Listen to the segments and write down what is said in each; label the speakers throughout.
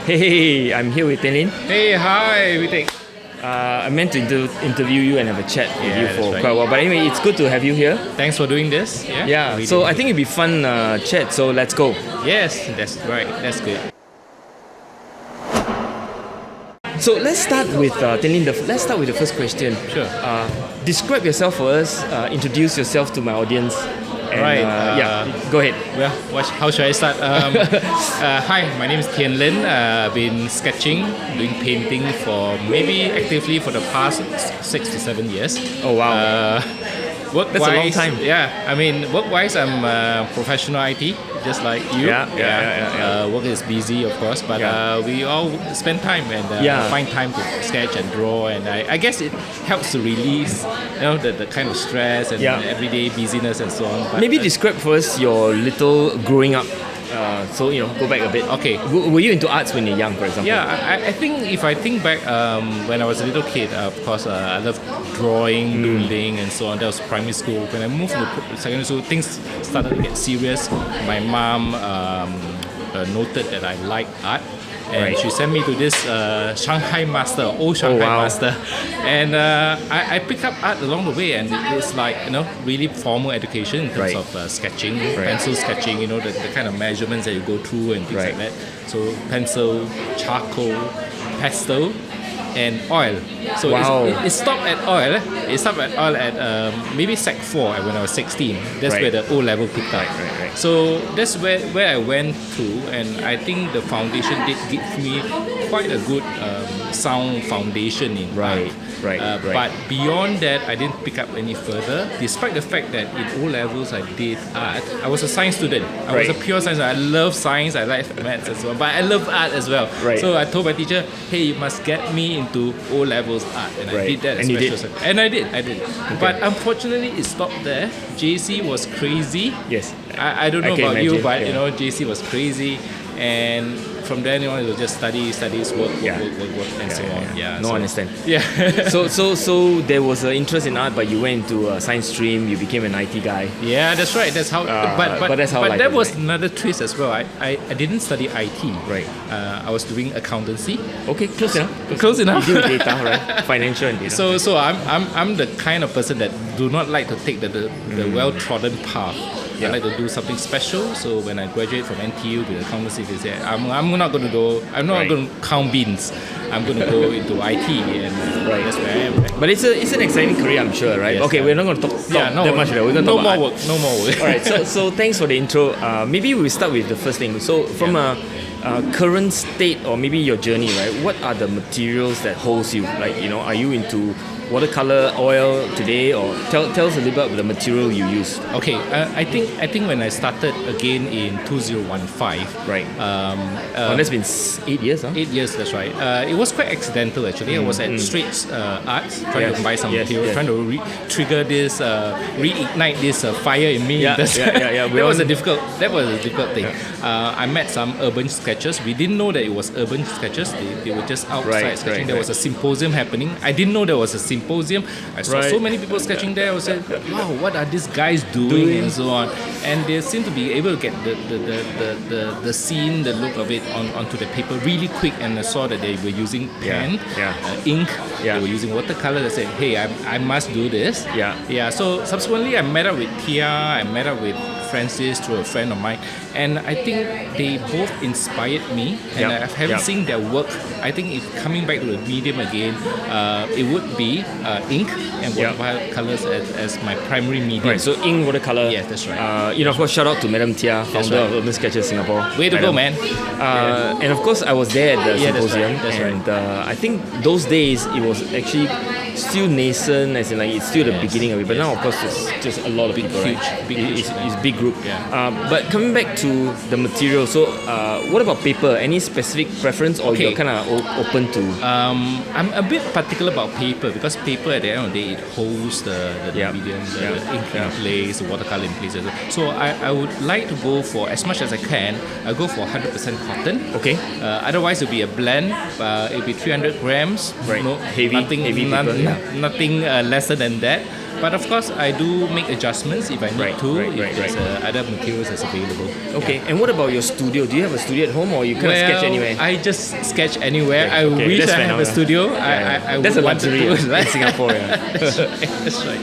Speaker 1: Hey, I'm here with Thain Lin.
Speaker 2: Hey, hi, Whee Teck.
Speaker 1: I meant to interview you and have a chat with you for
Speaker 2: that's
Speaker 1: quite a while. But anyway, it's good to have you here.
Speaker 2: Thanks for doing this.
Speaker 1: Yeah, so I think it'd be fun chat, so let's go.
Speaker 2: Yes, that's right. That's good.
Speaker 1: So let's start with Thain Lin. Let's start with the first question.
Speaker 2: Sure.
Speaker 1: Describe yourself for us. Introduce yourself to my audience. And,
Speaker 2: Right,
Speaker 1: go ahead.
Speaker 2: Well, how should I start? Hi, my name is Thain Lin. I've been sketching, doing painting for maybe actively for the past 6 to 7 years.
Speaker 1: Oh wow.
Speaker 2: Work-wise,
Speaker 1: That's a long time.
Speaker 2: Yeah, I mean, work-wise, I'm a professional IT, just like you.
Speaker 1: Yeah.
Speaker 2: Work is busy, of course, but we all spend time and find time to sketch and draw, and I guess it helps to release, the kind of stress and everyday busyness and so on. But,
Speaker 1: Maybe describe for us your little growing up. So go back a bit.
Speaker 2: Okay.
Speaker 1: Were you into arts when you're young, for example?
Speaker 2: Yeah, I think if I think back when I was a little kid, of course, I loved drawing, doodling, and so on. That was primary school. When I moved to secondary school, things started to get serious. My mom noted that I liked art. And she sent me to this Shanghai master, old Shanghai master. And I picked up art along the way, and it's like, really formal education in terms of sketching, pencil sketching, the kind of measurements that you go through and things like that. So pencil, charcoal, pastel, and oil. So it stopped at oil. It stopped at oil at maybe Sec 4 when I was 16. That's where the O level picked up. So that's where I went to, and I think the foundation did give me quite a good sound foundation in art. But beyond that, I didn't pick up any further. Despite the fact that in O levels I did art, I was a science student. I was a pure science. I love science. I like maths as well, but I love art as well. So I told my teacher, "Hey, you must get me into O levels art," and I did that.
Speaker 1: And you did.
Speaker 2: And I did. Okay. But unfortunately, it stopped there. JC was crazy.
Speaker 1: Yes.
Speaker 2: I don't know about you, but
Speaker 1: yeah.
Speaker 2: JC was crazy, and from then on it was just studies, work, and so on.
Speaker 1: I understand.
Speaker 2: Yeah.
Speaker 1: So there was an interest in art, but you went into a science stream. You became an IT guy.
Speaker 2: Yeah, that's right. That's how. But
Speaker 1: that's how.
Speaker 2: But
Speaker 1: life
Speaker 2: that
Speaker 1: is,
Speaker 2: was another twist as well. I didn't study IT.
Speaker 1: Right.
Speaker 2: I was doing accountancy.
Speaker 1: Okay, close enough.
Speaker 2: Close enough.
Speaker 1: You deal with data, right? Financial and data.
Speaker 2: So I'm the kind of person that do not like to take the well-trodden path. I like to do something special. So when I graduate from NTU with accountancy, they say I'm not going to count beans. I'm going to go into IT, and that's where I am.
Speaker 1: But it's an exciting career, I'm sure, right?
Speaker 2: Yes,
Speaker 1: okay, we're not going to talk that much. We're going to talk about art.
Speaker 2: No more work.
Speaker 1: All right. So thanks for the intro. Maybe we'll start with the first thing. So from a current state, or maybe your journey, right? What are the materials that holds you? Like, are you into watercolor, oil today, or tell us a little bit about the material you use?
Speaker 2: Okay, I think when I started again in 2015,
Speaker 1: that's been 8 years, huh?
Speaker 2: 8 years, that's right. It was quite accidental actually. I was at Straits Arts trying to buy some material, trying to trigger this, reignite this fire in me. That was a difficult thing. I met some urban sketchers. We didn't know that it was urban sketchers. They were just outside sketching. There was a symposium happening. I didn't know there was a symposium. I saw so many people sketching there. I was like, wow, what are these guys doing and so on. And they seem to be able to get the scene, the look of it onto the paper really quick. And I saw that they were using pen, ink. They were using watercolor. They said, hey, I must do this. So subsequently, I met up with Tia. I met up with Francis through a friend of mine, and I think they both inspired me. And I haven't seen their work. I think if coming back to the medium again, it would be ink and watercolors as my primary medium.
Speaker 1: Right. So ink, watercolor.
Speaker 2: Yes, that's right.
Speaker 1: Of course, shout out to Madam Tia, founder of Urban Sketchers Singapore.
Speaker 2: Way to go, man.
Speaker 1: And of course, I was there at the symposium.
Speaker 2: That's right.
Speaker 1: And I think those days it was actually still nascent, as in like it's still the beginning of it. But now, of course, it's just a lot of people. It's big group. But coming back to the material, so what about paper? Any specific preference, or you're kind of open to?
Speaker 2: I'm a bit particular about paper, because paper at the end of the day it holds the medium, the ink in place, the watercolor in place. So I would like to go for, as much as I can, I go for 100% cotton. Okay. Otherwise it'll be a blend. It'll be 300 grams.
Speaker 1: Right.
Speaker 2: No,
Speaker 1: heavy paper.
Speaker 2: Nothing lesser than that. But of course, I do make adjustments if I need to. If there's other materials that's available.
Speaker 1: Okay, and what about your studio? Do you have a studio at home, or you kind of sketch anywhere?
Speaker 2: I just sketch anywhere. I wish I have a studio. I
Speaker 1: that's a
Speaker 2: would want to
Speaker 1: luxury
Speaker 2: do it, right?
Speaker 1: in Singapore.
Speaker 2: That's right.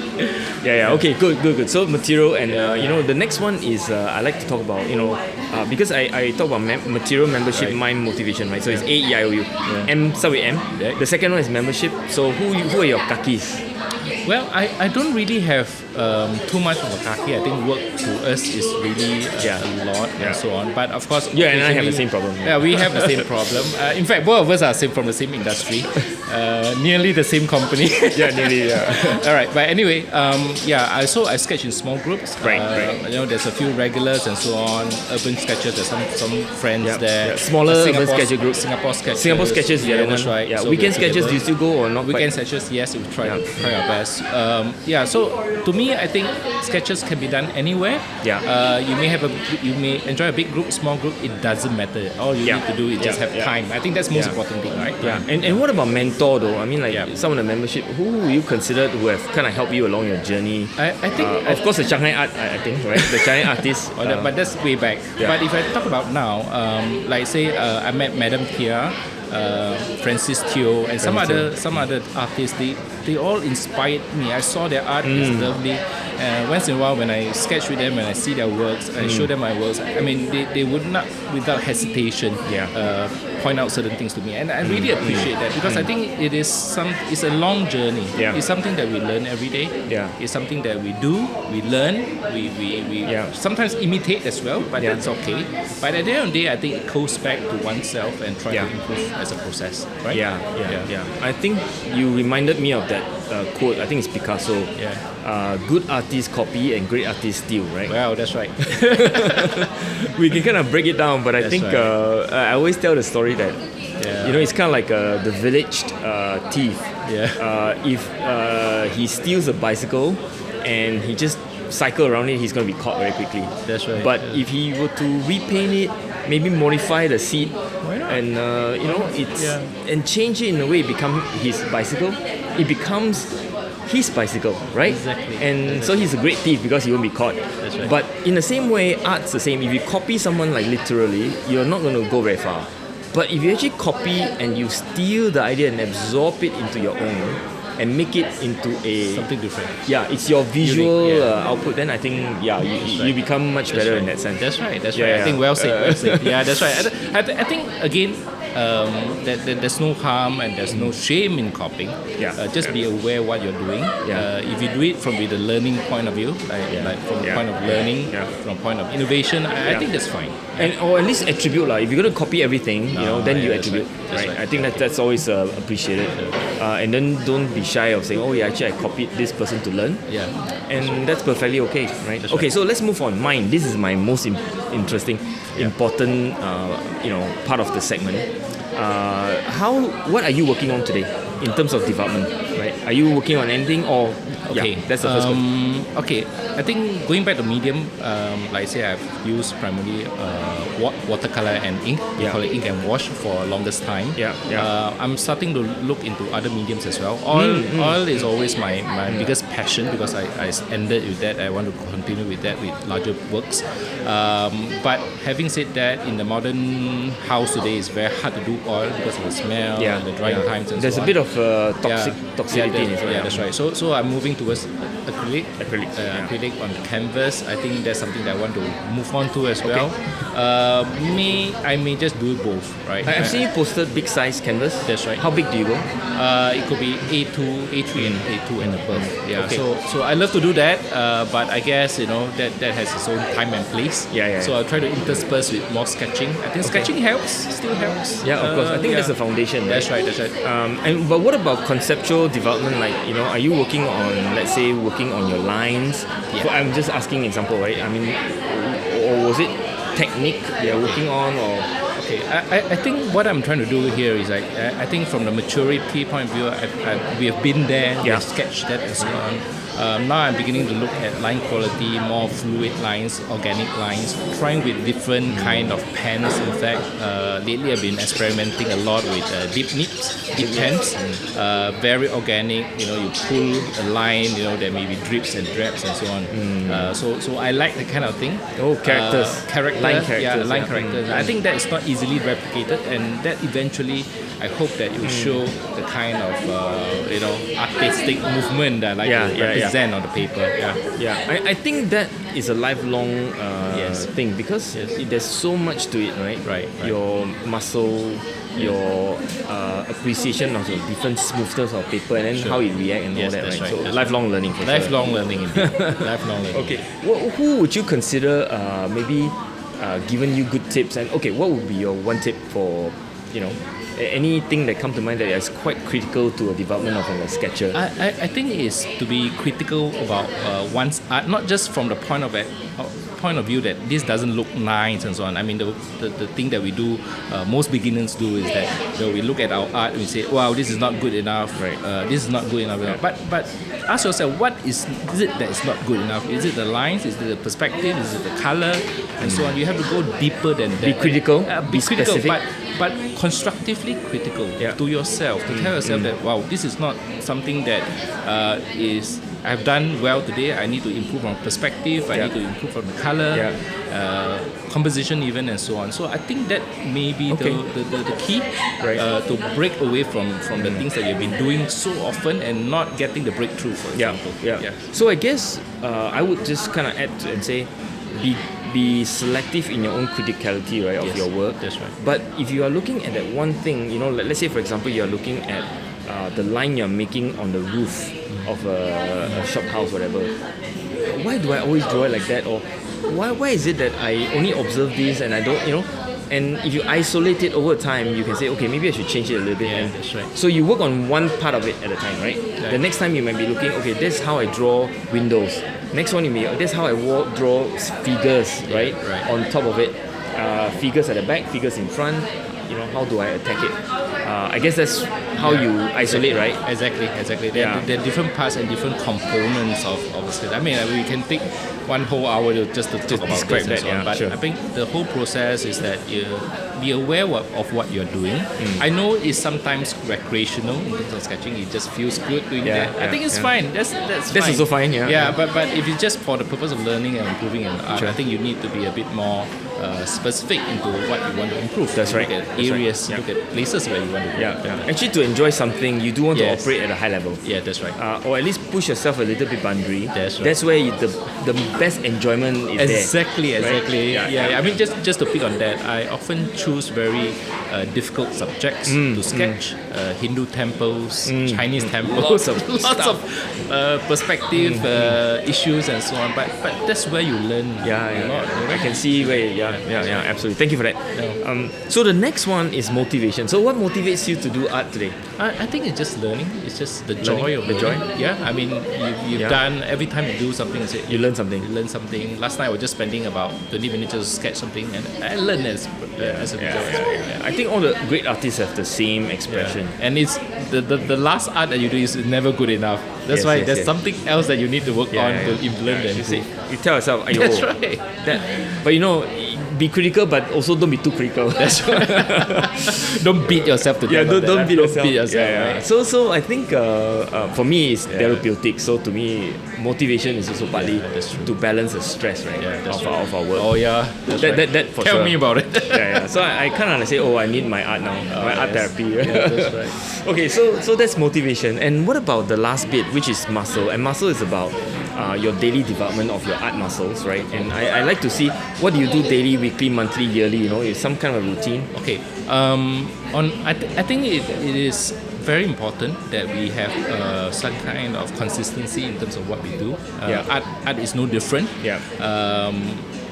Speaker 1: Yeah. Okay, good. So material, and the next one is I like to talk about because I talk about material, membership, mind, motivation, right? So it's AEIOU. M start with M. The second one is membership. So who are your kakis?
Speaker 2: Well, I don't really have too much of a kaki. I think work to us is really a lot and so on. But of course,
Speaker 1: yeah, and I have the same problem.
Speaker 2: Yeah, we have the same problem. In fact, both of us are from the same industry, nearly the same company.
Speaker 1: Nearly. Yeah.
Speaker 2: All right, but anyway, I sketch in small groups.
Speaker 1: Right.
Speaker 2: There's a few regulars and so on. Urban sketchers, there's some friends there.
Speaker 1: Yeah. Smaller urban sketcher group.
Speaker 2: Singapore sketchers.
Speaker 1: Singapore sketches, the other
Speaker 2: that's
Speaker 1: one.
Speaker 2: right.
Speaker 1: Yeah.
Speaker 2: So
Speaker 1: Weekend sketches, do you still go or not?
Speaker 2: Weekend sketches, yes, we try our best. So to me, I think sketches can be done anywhere.
Speaker 1: Yeah.
Speaker 2: You may enjoy a big group, small group. It doesn't matter. All you need to do is just have time. I think that's the most important thing, right?
Speaker 1: Yeah. And what about mentor though? I mean, like some of the membership, who will you consider who have kind of helped you along your journey?
Speaker 2: I think
Speaker 1: of course the Shanghai art, I think, right? The Shanghai artists.
Speaker 2: But that's way back.
Speaker 1: Yeah.
Speaker 2: But if I talk about now, like say I met Madame Tia, Francis Teo, and some other artists. They all inspired me. I saw their art is lovely. Once in a while, when I sketch with them and I see their works, I show them my works. I mean, they would not, without hesitation, point out certain things to me, and I really appreciate that because I think it's a long journey.
Speaker 1: Yeah.
Speaker 2: It's something that we learn every day.
Speaker 1: Yeah.
Speaker 2: It's something that we do, we learn, we sometimes imitate as well, but that's okay. But at the end of the day, I think it goes back to oneself and try to improve as a process, right?
Speaker 1: Yeah. I think you reminded me of that quote. I think it's Picasso. Good artists copy and great artists steal, right?
Speaker 2: Well, that's right.
Speaker 1: We can kind of break it down, but I think I always tell the story that it's kind of like the village thief. If he steals a bicycle and he just cycle around it, he's going to be caught very quickly.
Speaker 2: That's right.
Speaker 1: But if he were to repaint it, maybe modify the seat, and and change it in a way, become his bicycle, it becomes his bicycle, right?
Speaker 2: Exactly.
Speaker 1: And so he's a great thief because he won't be caught.
Speaker 2: That's right.
Speaker 1: But in the same way, art's the same. If you copy someone like literally, you're not going to go very far. But if you actually copy and you steal the idea and absorb it into your own and make it into
Speaker 2: something different.
Speaker 1: Yeah, it's your visual output. Then I think you become much better in that sense.
Speaker 2: That's right. I think well said. Yeah, that's right. I think again, that there's no harm and there's no shame in copying. Just be aware what you're doing. If you do it from the learning point of view, like from the point of learning, from the point of innovation, I think that's fine.
Speaker 1: Or at least attribute if you're going to copy everything, then you attribute.
Speaker 2: Right.
Speaker 1: I think that's always appreciated. And then don't be shy of saying, actually I copied this person to learn. And that's perfectly okay, right?
Speaker 2: That's
Speaker 1: okay,
Speaker 2: right.
Speaker 1: so let's move on. Mine. This is my most interesting, important, part of the segment. What are you working on today in terms of development? Right? Are you working on anything or?
Speaker 2: Okay,
Speaker 1: that's the first one.
Speaker 2: Okay, I think going back to medium, like I say, I've used primarily watercolor and ink. We call it ink and wash for longest time. I'm starting to look into other mediums as well. Oil is always my biggest passion because I ended with that. I want to continue with that with larger works. But having said that, in the modern house today, it's very hard to do oil because of the smell and the drying times and
Speaker 1: There's
Speaker 2: so on.
Speaker 1: a bit of toxicity in it.
Speaker 2: That's right. So I'm moving towards acrylic on the canvas. I think that's something that I want to move on to as well. I may just do both, right?
Speaker 1: I've seen you posted big size canvas.
Speaker 2: That's right.
Speaker 1: How big do you go?
Speaker 2: It could be A2, A3 and A2 and above.
Speaker 1: Okay.
Speaker 2: So I love to do that, but I guess that has its own time and place. So I'll try to intersperse with more sketching. I think sketching still helps.
Speaker 1: Yeah, of course. I think that's the foundation.
Speaker 2: That's right.
Speaker 1: But what about conceptual development? Like, are you working on, let's say, working on your lines? I'm just asking example, right? I mean, or was it technique you're working on, or?
Speaker 2: Okay, I think what I'm trying to do here is I think from the maturity point of view, we have been there, we have sketched that and so on. now I'm beginning to look at line quality, more fluid lines, organic lines, trying with different kind of pens. In fact, lately I've been experimenting a lot with deep pens, very organic. You pull a line, there may be drips and drabs and so on. So I like that kind of thing.
Speaker 1: Oh, characters.
Speaker 2: Line characters. I think that is not easily replicated, and that eventually I hope that it will show the kind of artistic movement that I like to represent on the paper.
Speaker 1: I think that is a lifelong thing, because there's so much to it, right? Your muscle, your appreciation of the different smoothness of paper, and then how it reacts and all that, right? So lifelong learning for
Speaker 2: lifelong learning indeed. Lifelong learning.
Speaker 1: Okay, who would you consider maybe giving you good tips? And okay, what would be your one tip for anything that come to mind that is quite critical to a development of a sketcher?
Speaker 2: I think it's to be critical about one's art, not just from the point of view that this doesn't look nice and so on. I mean, the thing that we do, most beginners do, is that we look at our art and we say, wow, this is not good enough. This is not good enough. But ask yourself, what is it that is not good enough? Is it the lines? Is it the perspective? Is it the color? And so on. You have to go deeper than that.
Speaker 1: Be critical.
Speaker 2: Be critical,
Speaker 1: specific.
Speaker 2: but constructively critical to yourself, to tell yourself that, wow, this is not something that I've done well today. I need to improve on perspective. I need to improve on the color, composition even, and so on. So I think that may be the key to break away from the things that you've been doing so often and not getting the breakthrough, for example.
Speaker 1: So I guess I would just kind of add and say, be selective in your own criticality, right, of your work.
Speaker 2: That's right.
Speaker 1: But if you are looking at that one thing, let's say for example you are looking at the line you're making on the roof of a shop house, whatever. Why do I always draw it like that? Or why is it that I only observe this and I don't, And if you isolate it over time, you can say, okay, maybe I should change it a little bit.
Speaker 2: Yeah, that's right.
Speaker 1: So you work on one part of it at a time, right? The next time you might be looking, okay, this is how I draw windows. Next one you may, this is how I draw figures, right? On top of it, figures at the back, figures in front. How do I attack it? I guess that's how you isolate, right?
Speaker 2: Exactly. There are different parts and different components of the sketch. I mean, we can take one whole hour just to talk about this and so on. But I think the whole process is that you be aware of what you're doing. I know it's sometimes recreational in terms of sketching. It just feels good doing that. I think it's fine. That's fine.
Speaker 1: Also fine.
Speaker 2: But if it's just for the purpose of learning and improving an art, I think you need to be a bit more specific into what you want to improve.
Speaker 1: That's right.
Speaker 2: Look at areas, look at places where you want to go.
Speaker 1: Actually, to enjoy something, you do want to operate at a high level.
Speaker 2: Yeah, that's right.
Speaker 1: Or at least push yourself a little bit boundary.
Speaker 2: That's right.
Speaker 1: That's where the best enjoyment is
Speaker 2: Exactly.
Speaker 1: Right?
Speaker 2: I mean, just to pick on that, I often choose very difficult subjects to sketch. Hindu temples, Chinese temples, lots of perspective issues and so on. But that's where you learn a lot.
Speaker 1: I can see where. Absolutely. Thank you for that. So the next one is motivation. So what motivates you to do art today?
Speaker 2: I think it's just learning. It's just the joy of learning. Yeah, I mean, you've done, every time you do something,
Speaker 1: you learn something.
Speaker 2: Last night I was just spending about 20 minutes to sketch something, and I learned as a result.
Speaker 1: I think all the great artists have the same expression.
Speaker 2: And it's the last art that you do is never good enough. That's why there's something else that you need to work on to implement and improve.
Speaker 1: You tell yourself,
Speaker 2: that's right.
Speaker 1: But be critical, but also don't be too critical.
Speaker 2: That's right. Don't beat yourself to death.
Speaker 1: Don't beat yourself.
Speaker 2: Right?
Speaker 1: So I think for me it's therapeutic. So to me, motivation is also partly to balance the stress, right, of our work.
Speaker 2: Oh yeah,
Speaker 1: that for
Speaker 2: Tell
Speaker 1: sure.
Speaker 2: me about it.
Speaker 1: So I kind of say, I need my art now, my art therapy.
Speaker 2: Yeah, that's right.
Speaker 1: Okay, so that's motivation. And what about the last bit, which is muscle? And muscle is about your daily development of your art muscles, right? And I like to see what do you do daily, weekly, monthly, yearly. It's some kind of routine.
Speaker 2: Okay. I think it is very important that we have some kind of consistency in terms of what we do. Art is no different.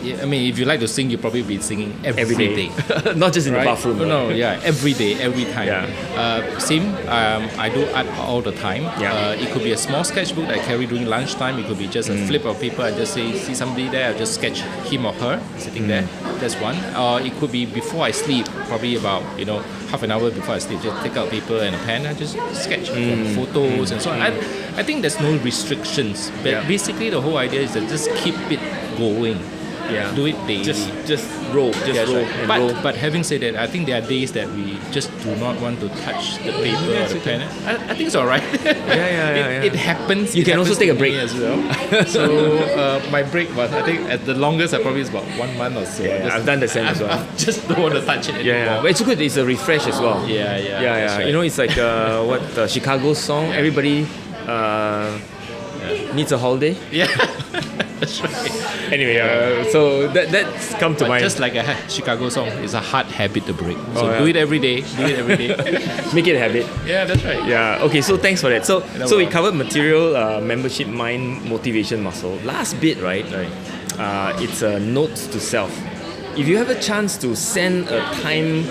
Speaker 2: I mean, if you like to sing, you'll probably be singing every day.
Speaker 1: Not just in the
Speaker 2: Right?
Speaker 1: bathroom.
Speaker 2: No, yeah, every day, every time.
Speaker 1: Yeah.
Speaker 2: Same. I do art all the time.
Speaker 1: Yeah.
Speaker 2: It could be a small sketchbook that I carry during lunchtime. It could be just a flip of paper. I just see somebody there. I just sketch him or her sitting there. That's one. Or it could be before I sleep, probably about half an hour before I sleep. Just take out paper and a pen and just sketch photos and so on. I think there's no restrictions. But basically, the whole idea is to just keep it going.
Speaker 1: Yeah.
Speaker 2: Do it daily.
Speaker 1: Just roll. Roll.
Speaker 2: Right. But having said that, I think there are days that we just do not want to touch the paper or the pen. I think it's alright. It happens.
Speaker 1: You can also take a break
Speaker 2: as well. So my break was, I think at the longest, I probably is about 1 month or so.
Speaker 1: I've done the same as well.
Speaker 2: I just don't want to touch it anymore.
Speaker 1: But it's good. It's a refresh as well.
Speaker 2: Yeah. Right.
Speaker 1: It's like what Chicago's song. Everybody needs a holiday.
Speaker 2: Yeah. That's right.
Speaker 1: Anyway, so that's come to mind.
Speaker 2: Just like a Chicago song, it's a hard habit to break. So do it every day.
Speaker 1: Make it a habit.
Speaker 2: Yeah, that's right.
Speaker 1: Yeah. Okay. So thanks for that. So we covered material, membership, mind, motivation, muscle. Last bit, right? It's a notes to self. If you have a chance to send a time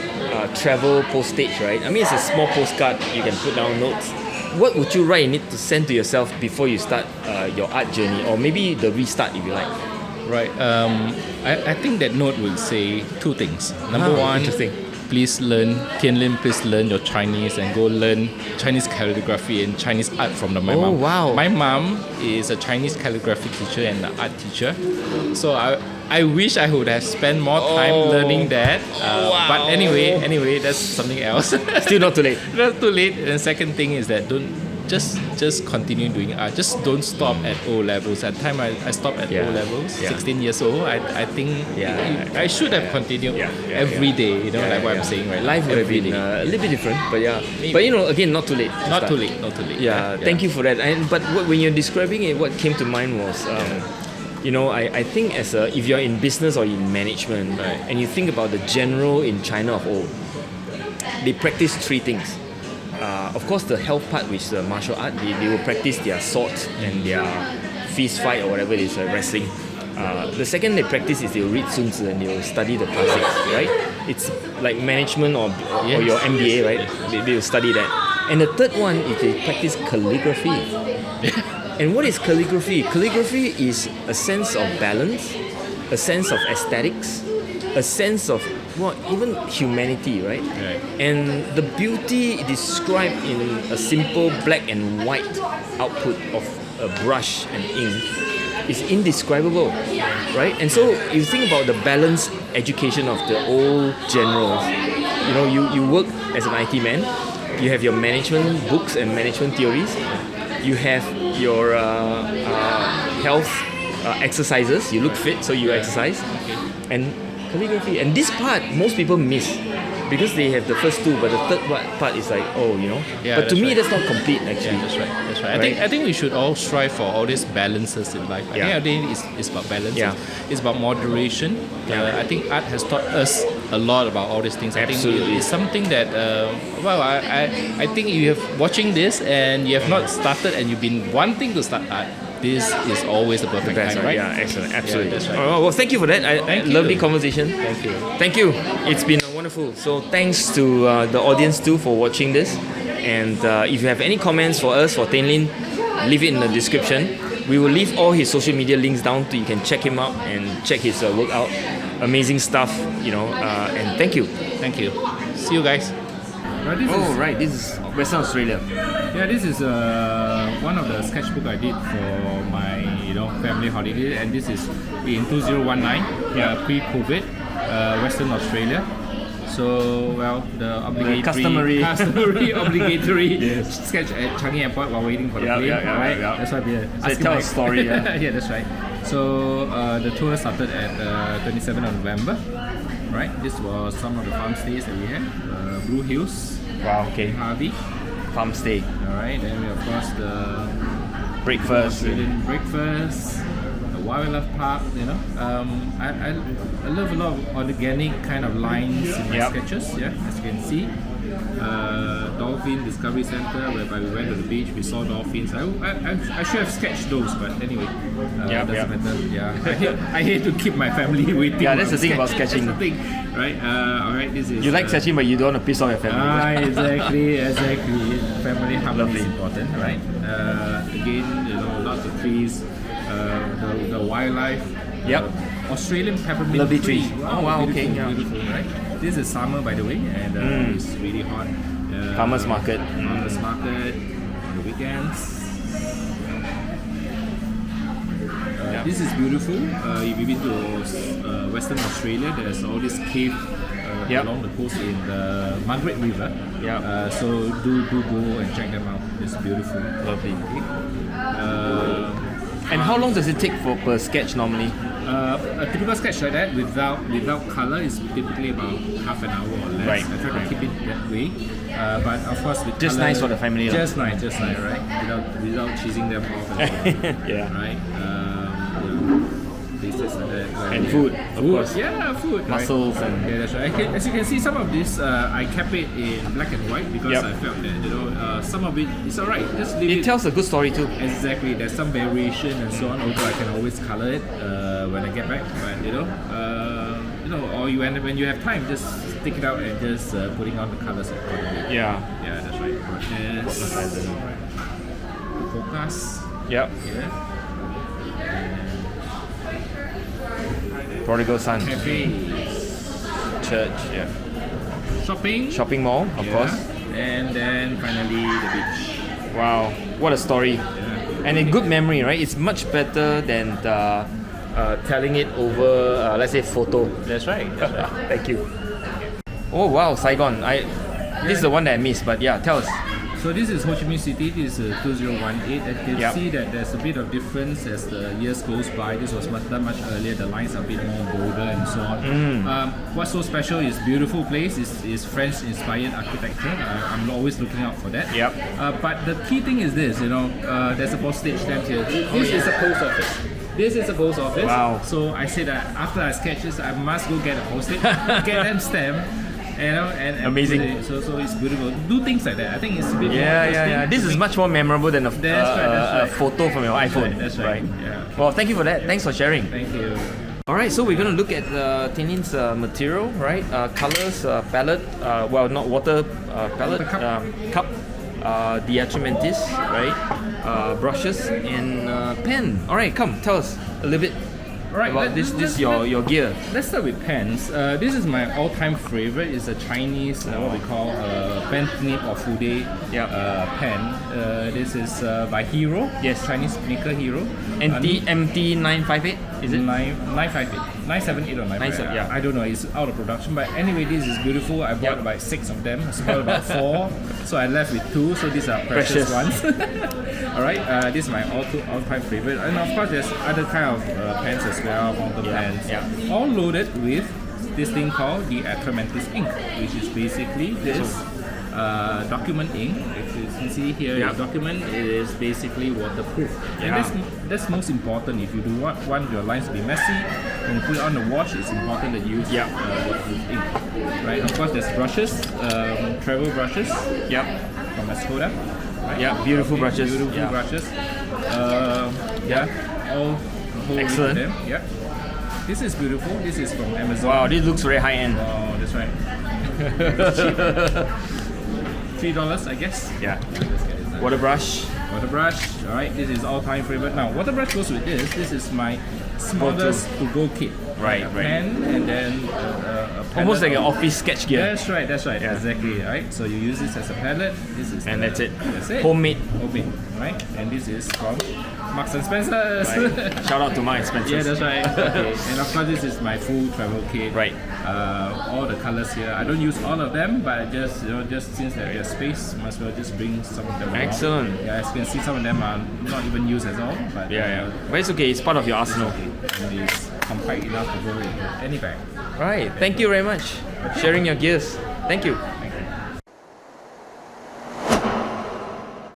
Speaker 1: travel postage, right? I mean, it's a small postcard. You can put down notes. What would you write in it to send to yourself before you start your art journey, or maybe the restart if you like?
Speaker 2: Right. I think that note will say two things. Number one, please learn, Thain Lin, please learn your Chinese and go learn Chinese calligraphy and Chinese art from my mom.
Speaker 1: Oh, wow.
Speaker 2: My mom is a Chinese calligraphy teacher and an art teacher. So I wish I would have spent more time learning that. But anyway, that's something else.
Speaker 1: Still not too late.
Speaker 2: Not too late. And the second thing is that don't just continue doing art. Just don't stop at O levels. At the time I stopped at O levels, 16 years old. I think I should have continued every day. Like what I'm saying, right?
Speaker 1: Life would have been a little bit different, but But again, not too late.
Speaker 2: Not too late.
Speaker 1: Yeah, thank you for that. But when you're describing it, what came to mind was. I think if you're in business or in management, and you think about the general in China of old, they practice three things. Of course, the health part, which is the martial art, they will practice their sword and their fist fight or whatever it is, wrestling. The second they practice is they'll read Sun Tzu and they'll study the classics, right? It's like management or your MBA, right? They'll study that. And the third one is they practice calligraphy. And what is calligraphy? Calligraphy is a sense of balance, a sense of aesthetics, a sense of even humanity, right? And the beauty described in a simple black and white output of a brush and ink is indescribable, right? And so you think about the balanced education of the old generals. You work as an IT man, you have your management books and management theories, you have your health exercises. You look fit, so you exercise, and calligraphy. And this part most people miss because they have the first two, but the third part is like, but to me, that's not complete actually.
Speaker 2: Yeah, that's right. I think we should all strive for all these balances in life. I think it's about balance. It's about moderation. I think art has taught us a lot about all these things.
Speaker 1: Absolutely.
Speaker 2: I think it's something that I think you have watching this and you have not started and you've been wanting to start art. This is always the perfect time, right?
Speaker 1: Yeah, excellent, absolutely.
Speaker 2: That's right.
Speaker 1: Well, thank you for that. Lovely conversation.
Speaker 2: Thank you.
Speaker 1: It's been wonderful. So thanks to the audience too for watching this. And if you have any comments for us, for Thain Lin, leave it in the description. We will leave all his social media links down so you can check him out and check his work out. Amazing stuff, and thank you.
Speaker 2: Thank you. See you guys.
Speaker 1: This is Western Australia.
Speaker 2: Yeah, this is one of the sketchbook I did for my family holiday, and this is in 2019, pre-COVID, Western Australia. So the obligatory obligatory sketch at Changi Airport while waiting for the plane. That's why we
Speaker 1: tell a story.
Speaker 2: Yeah, that's right. So the tour started at 27th of November. Right, this was some of the farm stays that we had. Blue Hills.
Speaker 1: Wow. Okay.
Speaker 2: Harvey.
Speaker 1: Farm stay.
Speaker 2: All right. Then we of course the
Speaker 1: breakfast.
Speaker 2: Breakfast. The wildlife park. I love a lot of organic kind of lines in my sketches. Yeah, as you can see. Dolphin Discovery Center, whereby we went to the beach, we saw dolphins. I should have sketched those, but anyway, doesn't matter. Yeah, I hate to keep my family waiting.
Speaker 1: Yeah, that's the thing about sketching.
Speaker 2: That's the thing, right? Alright, this is.
Speaker 1: You like sketching, but you don't want to piss off your family.
Speaker 2: Exactly. Family harmony is important, right? Again, lots of trees, the wildlife.
Speaker 1: Yep.
Speaker 2: Australian peppermint
Speaker 1: Lovely
Speaker 2: tree.
Speaker 1: tree. Oh wow,
Speaker 2: beautiful,
Speaker 1: okay, yeah.
Speaker 2: beautiful, right? This is summer, by the way, and it's really hot.
Speaker 1: Farmers market.
Speaker 2: Farmers market on the weekends. This is beautiful. If you've been to Western Australia, there's all this cave along the coast in the Margaret River. So do go and check them out. It's beautiful.
Speaker 1: Lovely. And how long does it take per sketch normally?
Speaker 2: A typical sketch like that without color is typically about half an hour or less.
Speaker 1: Right.
Speaker 2: I try to keep it that way. But of course with
Speaker 1: just
Speaker 2: color,
Speaker 1: nice for the family.
Speaker 2: Just nice, right? Without cheesing them off as well.
Speaker 1: Yeah.
Speaker 2: Right. Places like that.
Speaker 1: And food, of course.
Speaker 2: Yeah, food.
Speaker 1: Mussels and.
Speaker 2: Yeah, that's right. As you can see, some of this I kept it in black and white because I felt that some of it is alright. Just leave it.
Speaker 1: It tells a good story too.
Speaker 2: Exactly. There's some variation and so on. Although I can always color it when I get back, but or when you have time, just stick it out and just putting on the colors accordingly.
Speaker 1: Yeah.
Speaker 2: Yeah, that's right. Brushes. Focus.
Speaker 1: Yep.
Speaker 2: Yeah.
Speaker 1: Prodigal Son.
Speaker 2: Cafe.
Speaker 1: Church. Yeah.
Speaker 2: Shopping
Speaker 1: mall, of course.
Speaker 2: And then finally the beach.
Speaker 1: Wow, what a story.
Speaker 2: Yeah.
Speaker 1: And a good memory, right? It's much better than telling it over, let's say, photo.
Speaker 2: That's right.
Speaker 1: Thank you. Oh wow, Saigon. This is the one that I missed, but yeah, tell us.
Speaker 2: So this is Ho Chi Minh City. This is 2018. And you can see that there's a bit of difference as the years goes by. This was much earlier. The lines are a bit more bolder and so on. What's so special is beautiful place. Is French-inspired architecture. I'm always looking out for that. But the key thing is this. There's a postage stamp here. This is a post office. This is a post office.
Speaker 1: Wow.
Speaker 2: So I said that after I sketch this, I must go get a postage, get them stamped. And
Speaker 1: amazing.
Speaker 2: So it's beautiful. Do things like that. I think it's a bit more
Speaker 1: interesting. This is much more memorable than a photo from your iPhone.
Speaker 2: That's right. Yeah.
Speaker 1: Well, thank you for that. Thanks for sharing.
Speaker 2: Thank you.
Speaker 1: Alright, so we're going to look at Thain Lin's material, right? Colors, palette, not water palette, cup, diatramentis, right? Brushes and pen. Alright, come, tell us a little bit.
Speaker 2: Right,
Speaker 1: about your gear.
Speaker 2: Let's start with pens. This is my all-time favorite. It's a Chinese what we call pen nib or fude pen. This is by Hero.
Speaker 1: Yes,
Speaker 2: Chinese maker Hero.
Speaker 1: MT958 is it?
Speaker 2: 958, 978 or 958. Yeah, I don't know. It's out of production, but anyway, this is beautiful. I bought about 6 of them. I spoiled about 4, so I left with 2. So these are precious ones. All right, this is my all-time favorite, and of course, there's other kind of pens as well, fountain pens, all loaded with this thing called the Atramentis ink, which is basically this document ink. If you can see here, the document is basically waterproof, and that's most important. If you do not want your lines to be messy, when you put it on the wash, it's important that you use waterproof ink. Right, of course, there's brushes, travel brushes, from Escoda. Right?
Speaker 1: Beautiful brushes.
Speaker 2: Beautiful brushes. All
Speaker 1: excellent.
Speaker 2: Them. This is beautiful. This is from Amazon.
Speaker 1: Wow, this looks very high end.
Speaker 2: Oh, that's right. $3, I guess.
Speaker 1: Yeah. Water brush.
Speaker 2: Water brush. All right. This is all-time favorite. Now, water brush goes with this. This is my smallest to-go kit.
Speaker 1: Right.
Speaker 2: Pen and then
Speaker 1: almost like an office sketch gear.
Speaker 2: That's right. Yeah. Exactly. Right. So you use this as a palette. This is
Speaker 1: that's it.
Speaker 2: That's it.
Speaker 1: Homemade.
Speaker 2: Right. And this is from Marks and Spencer's.
Speaker 1: Right. Shout out to Marks and Spencer's.
Speaker 2: Yeah, that's right. Okay. And of course, this is my full travel kit.
Speaker 1: Right.
Speaker 2: All the colors here. I don't use all of them, but just since there's space, might as well just bring some of them along.
Speaker 1: Excellent.
Speaker 2: Yeah, as you can see, some of them are not even used at all. But
Speaker 1: but it's okay. It's part of your arsenal.
Speaker 2: And it's compact enough to go in any bag.
Speaker 1: Right. Thank you very much for sharing your gears. Thank you.